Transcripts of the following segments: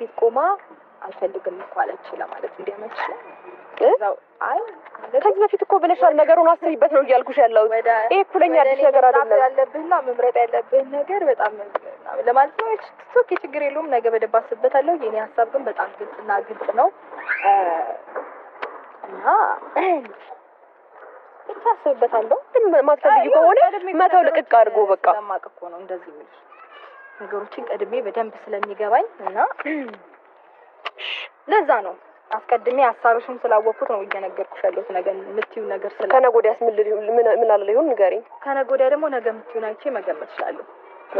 ፊት ቆማ አልፈልግም እኮ አለች ለማለት እንዲያመች እዛው አይ ከዚህ በፊት እኮ ብለሻል ነገሩን አስቢበት ነው እያልኩሽ ያለው ይሄ ኩለኛ አዲስ ነገር አይደለም ያለብህና መምረጥ ያለብህ ነገር በጣም ለማለት ነው ሶኬ ችግር የለውም ነገ በደንብ አስብበታለሁ የኔ ሐሳብ ግን በጣም ግልጽ ነው እና ታስብበታለሁ ማትፈልጊ ከሆነ መተው ልቅቅ አድርጎ በቃ ለማቅ እኮ ነው እንደዚህ የሚል ነገሮችን ቀድሜ በደንብ ስለሚገባኝ እና ለዛ ነው አስቀድሜ ሐሳብሽም ስላወቅኩት ነው እየነገርኩሽ ያለሁት ነገር ምትዩ ነገር ስለ ከነጎዲያስ ምን አለ ይሁን ንገሪኝ ከነጎዲያ ደግሞ ነገ ምትዩን አይቼ መገመት እችላለሁ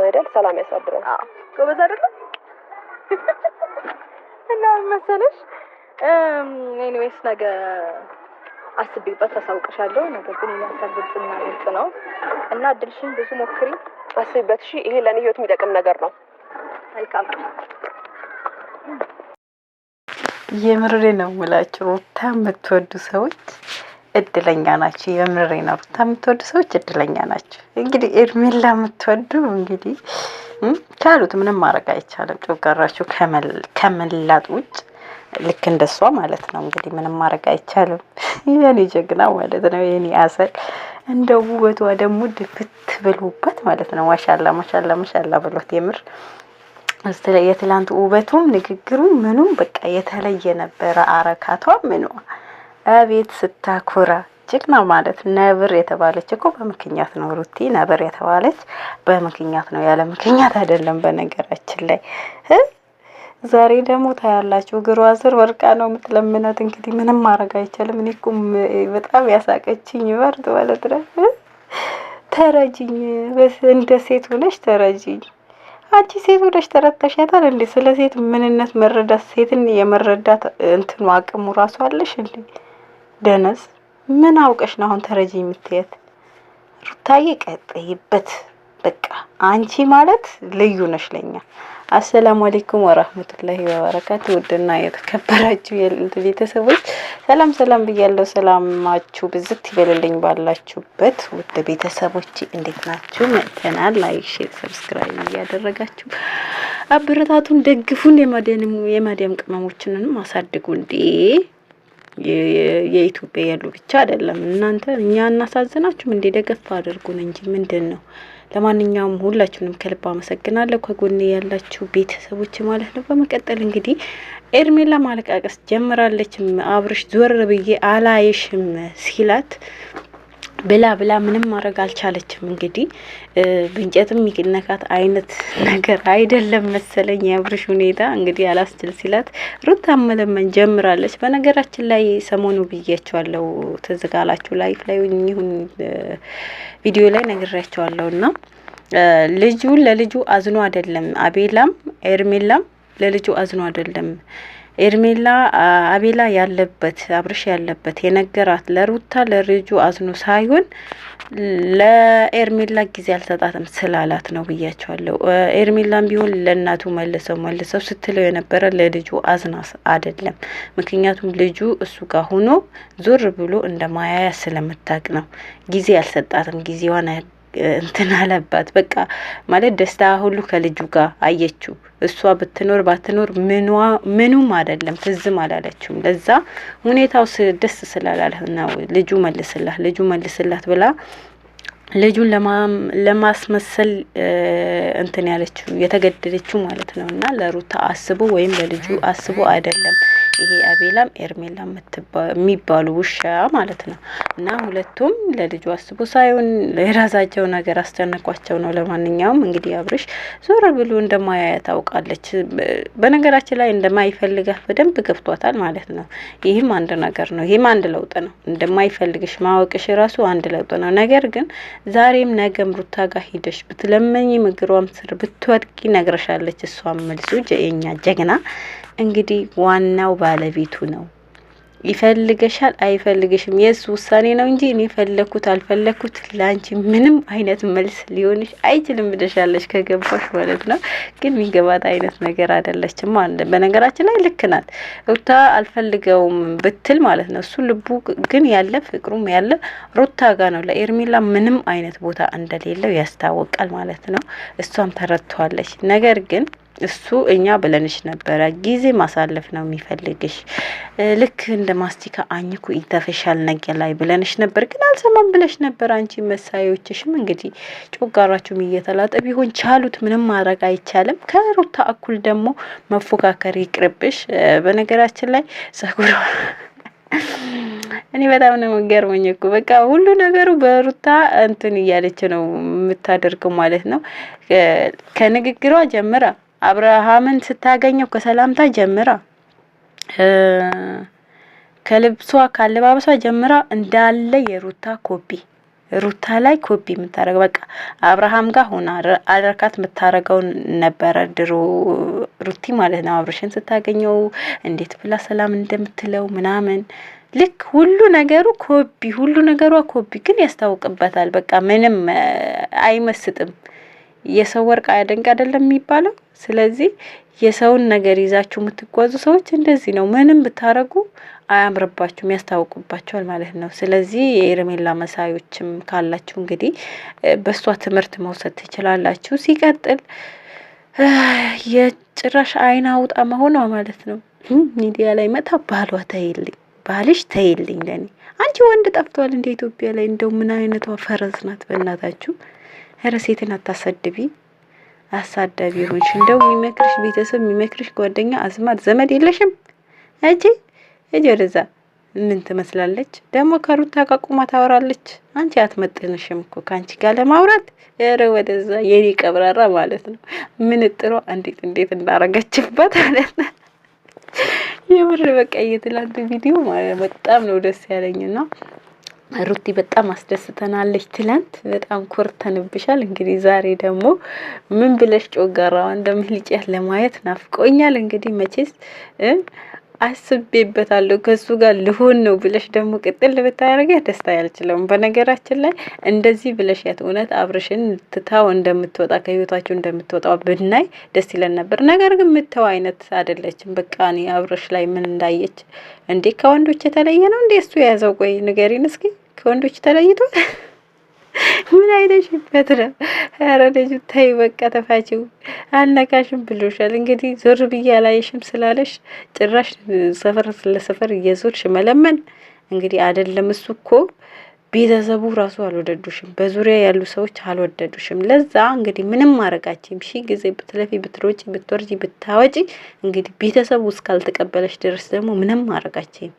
አይደል ሰላም ያሳድረን አዎ ጎበዝ አይደል እና መሰለሽ ኤኒዌይስ ነገ አስቤበት ተሳውቅሻለሁ ነገር ግን የሚያሳብጥና ግልጽ ነው እና እድልሽን ብዙ ሞክሪ አስቤበት እሺ ይሄ ለኔ ህይወት የሚጠቅም ነገር ነው መልካም የምርሬ ነው ሙላችሁ ሩታ የምትወዱ ሰዎች እድለኛ ናችሁ የምርሬ ነው ሩታ የምትወዱ ሰዎች እድለኛ ናችሁ እንግዲህ ኤርሜላ የምትወዱ እንግዲህ ካሉት ምንም ማድረግ አይቻልም ጮጋራችሁ ከመላጥ ውጭ ልክ እንደሷ ማለት ነው እንግዲህ ምንም ማድረግ አይቻልም የኔ ጀግና ማለት ነው የኔ አሰል እንደው ውበቷ ደግሞ ድፍት ብሎበት ማለት ነው ማሻአላ ብሎት የምር የትላንት ውበቱም ንግግሩም ምኑም በቃ የተለየ ነበር አረካቷ ምኑ አቤት ስታኮራ ጀግና ማለት ነብር የተባለች እኮ በመክኛት ነው ሩቲ ነብር የተባለች በመክኛት ነው ያለ ምክንያት አይደለም በነገራችን ላይ ዛሬ ደግሞ ታያላችሁ እግሯ ስር ወርቃ ነው የምትለምናት እንግዲህ ምንም ማድረግ አይቻልም እኔ እኮ በጣም ያሳቀችኝ ወርድ ማለት ነው ተረጂኝ እንደ ሴት ሆነሽ ተረጂኝ አንቺ ሴት ሆነሽ ተረተሻታል እንዴ ስለ ሴት ምንነት መረዳት ሴትን የመረዳት እንትኑ አቅሙ ራሱ አለሽ እንዴ ደነስ ምን አውቀሽ ነው አሁን ተረጂ የምትያት ሩታዬ ቀጥይበት በቃ አንቺ ማለት ልዩ ነሽ ለኛ አሰላሙ አለይኩም ወራህመቱላሂ ወበረካቱ ውድና የተከበራችሁ የልንት ቤተሰቦች ሰላም ብያለሁ ሰላማችሁ ብዝት ይበልልኝ ባላችሁበት ውድ ቤተሰቦች እንዴት ናችሁ መተናል ላይክ ሼር ሰብስክራይብ ያደረጋችሁ አብረታቱን ደግፉን የማዲያም ቅመሞችንንም አሳድጉ እንዴ የኢትዮጵያ ያሉ ብቻ አይደለም እናንተ እኛ እናሳዝናችሁ እንዴ ደገፍ አድርጉን እንጂ ምንድነው ለማንኛውም ሁላችሁንም ከልብ አመሰግናለሁ ከጎኔ ያላችሁ ቤተሰቦች ማለት ነው በመቀጠል እንግዲህ ኤርሜላ ማለቃቀስ ጀምራለች አብርሽ ዞር ብዬ አላየሽም ሲላት ብላ ምንም ማድረግ አልቻለችም እንግዲህ ብንጨትም ይነካት አይነት ነገር አይደለም መሰለኝ ያብርሽ ሁኔታ እንግዲህ አላስችል ሲላት ሩታ መለመን ጀምራለች በነገራችን ላይ ሰሞኑ ብያቸዋለሁ ተዘጋላችሁ ላይፍ ላይ ይሁን ቪዲዮ ላይ ነግሬያቸዋለሁና ለልጁ አዝኖ አይደለም አቤላም ኤርሜላም ለልጁ አዝኖ አይደለም ኤርሜላ አቤላ ያለበት አብርሽ ያለበት የነገራት ለሩታ ለልጁ አዝኖ ሳይሆን ለኤርሜላ ጊዜ አልሰጣትም ስላላት ነው ብያቸዋለሁ ኤርሜላም ቢሆን ለእናቱ መልሰው ስትለው የነበረ ለልጁ አዝናስ አይደለም ምክንያቱም ልጁ እሱ ጋር ሆኖ ዞር ብሎ እንደማያያ ስለምታቅ ነው ጊዜ አልሰጣትም ጊዜዋን እንትን አለባት በቃ ማለት ደስታ ሁሉ ከልጁ ጋር አየችው እሷ ብትኖር ባትኖር ምኑም አይደለም ትዝም አላለችም ለዛ ሁኔታው ደስ ስላላለ ነው ልጁ መልስላት ብላ ልጁን ለማስመሰል እንትን ያለችው የተገደደችው ማለት ነውና ለሩታ አስቦ ወይም ለልጁ አስቦ አይደለም ይሄ አቤላም ኤርሜላም የሚባሉ ውሻ ማለት ነው እና ሁለቱም ለልጁ አስቦ ሳይሆን ለራሳቸው ነገር አስተነቋቸው ነው ለማንኛውም እንግዲህ አብርሽ ዞር ብሎ እንደማያያ ታውቃለች በነገራችን ላይ እንደማይፈልጋት በደንብ ገብቷታል ማለት ነው ይሄም አንድ ነገር ነው ይሄም አንድ ለውጥ ነው እንደማይፈልግሽ ማወቅሽ ራሱ አንድ ለውጥ ነው ነገር ግን ዛሬም ነገም ሩታ ጋር ሄደሽ ብትለመኝ ምግሯም ስር ብትወድቂ ነግረሻለች እሷም መልሱ የኛ ጀግና እንግዲህ ዋናው ባለቤቱ ነው ይፈልገሻል አይፈልግሽም የሱ ውሳኔ ነው እንጂ እኔ ፈለኩት አልፈለኩት ላንቺ ምንም አይነት መልስ ሊሆንሽ አይችልም ብለሻለሽ ከገባሽ ማለት ነው ግን የሚገባት አይነት ነገር አይደለችም በነገራችን ላይ ልክ ናት ሩታ አልፈልገውም ብትል ማለት ነው እሱ ልቡ ግን ያለ ፍቅሩም ያለ ሩታ ጋር ነው ለኤርሜላ ምንም አይነት ቦታ እንደሌለው ያስታውቃል ማለት ነው እሷም ተረድቷለች ነገር ግን እሱ እኛ ብለንሽ ነበረ ጊዜ ማሳለፍ ነው የሚፈልግሽ ልክ እንደ ማስቲካ አኝኩ ይተፈሻል ነገ ላይ ብለንሽ ነበር ግን አልሰማም ብለሽ ነበር አንቺ መሳዮችሽም እንግዲህ ጮጋራችሁም እየተላጠ ቢሆን ቻሉት ምንም ማድረግ አይቻልም ከሩታ እኩል ደግሞ መፎካከር ይቅርብሽ በነገራችን ላይ ጸጉሯ እኔ በጣም ነው ገርሞኝ እኮ በቃ ሁሉ ነገሩ በሩታ እንትን እያለች ነው የምታደርገው ማለት ነው ከንግግሯ ጀምራ አብርሃምን ስታገኘው ከሰላምታ ጀምራ ከልብሷ ካለባበሷ ጀምራ እንዳለ የሩታ ኮፒ ሩታ ላይ ኮፒ የምታረግ በቃ አብርሃም ጋር ሆና አረካት የምታረገው ነበር ድሮ ሩቲ ማለት ነው አብርሽን ስታገኘው እንዴት ብላ ሰላም እንደምትለው ምናምን ልክ ሁሉ ነገሩ ኮፒ ሁሉ ነገሯ ኮፒ ግን ያስታውቅበታል በቃ ምንም አይመስጥም የሰው ወርቅ አያደንቅ አይደለም የሚባለው ስለዚህ የሰውን ነገር ይዛችሁ የምትጓዙ ሰዎች እንደዚህ ነው ምንም ብታረጉ አያምርባችሁም ያስታውቁባችኋል ማለት ነው ስለዚህ የኤርሜላ መሳዮችም ካላችሁ እንግዲህ በሷ ትምህርት መውሰድ ትችላላችሁ ሲቀጥል የጭራሽ አይና አውጣ መሆኗ ማለት ነው ሚዲያ ላይ መጣ ባሏ ተይልኝ ባልሽ ተይልኝ ለኔ አንቺ ወንድ ጠፍቷል እንደ ኢትዮጵያ ላይ እንደው ምን አይነቷ ፈረስ ናት በእናታችሁ ኧረ ሴትን አታሰድቢ አሳዳቢ ሆንሽ እንደው የሚመክርሽ ቤተሰብ የሚመክርሽ ጓደኛ አዝማድ ዘመድ የለሽም እጂ ወደዛ ምን ትመስላለች ደግሞ ከሩታ ጋር ቁማ ታወራለች አንቺ አትመጥንሽም እኮ ካንቺ ጋር ለማውራት ኧረ ወደዛ የኔ ቀብራራ ማለት ነው ምን ጥሩ እንዴት እንዳረገችበት ማለት ነው የምር በቃ የትላንት ቪዲዮ ማለት በጣም ነው ደስ ያለኝና ሩቲ በጣም አስደስተናለች ትላንት በጣም ኮርተንብሻል እንግዲህ ዛሬ ደግሞ ምን ብለሽ ጮጋራው እንደምልጭያት ለማየት ናፍቆኛል እንግዲህ መቼስ አስቤበታለሁ ከሱ ጋር ልሆን ነው ብለሽ ደግሞ ቅጥል ብታረገ ደስታ ያልችለው በነገራችን ላይ እንደዚህ ብለሽ ያት እውነት አብርሽን ትታው እንደምትወጣ ከህይወታቸው እንደምትወጣው ብናይ ደስ ይለን ነበር ነገር ግን ምተው አይነት አይደለችም በቃ እኔ አብርሽ ላይ ምን እንዳየች እንዴ ከወንዶች የተለየ ነው እንዴ እሱ ያዘው ቆይ ንገሪን እስኪ ከወንዶች ተለይቶ ምን አይደሽበት ነው ኧረ ልጅ ታይ በቃ ተፋቺው አልነካሽም ብሎሻል እንግዲህ ዞር ብዬ አላየሽም ስላለሽ ጭራሽ ሰፈር ለሰፈር እየዞርሽ መለመን እንግዲህ አይደለም እሱ እኮ ቤተሰቡ ራሱ አልወደዱሽም በዙሪያ ያሉ ሰዎች አልወደዱሽም ለዛ እንግዲህ ምንም ማረጋችም ሺ ጊዜ ብትለፊ ብትሮጪ ብትወርጂ ብታወጪ እንግዲህ ቤተሰቡ እስካልተቀበለሽ ድረስ ደግሞ ምንም ማረጋችም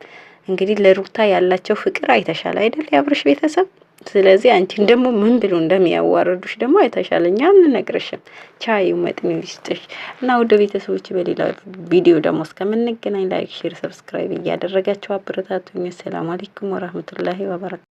እንግዲህ ለሩታ ያላቸው ፍቅር አይተሻል አይደል ያብርሽ ቤተሰብ ስለዚህ አንቺን ደግሞ ምን ብሎ እንደሚያዋርዱሽ ደግሞ አይተሻለኛ እንነግርሽም ቻዩ መጥኒ ልስጥሽ እና ወደ ቤተሰቦች በሌላ ቪዲዮ ደግሞ እስከምንገናኝ ላይክ ሼር ሰብስክራይብ እያደረጋችሁ አበረታቱኝ ሰላም አለይኩም ወራህመቱላሂ ወበረካቱ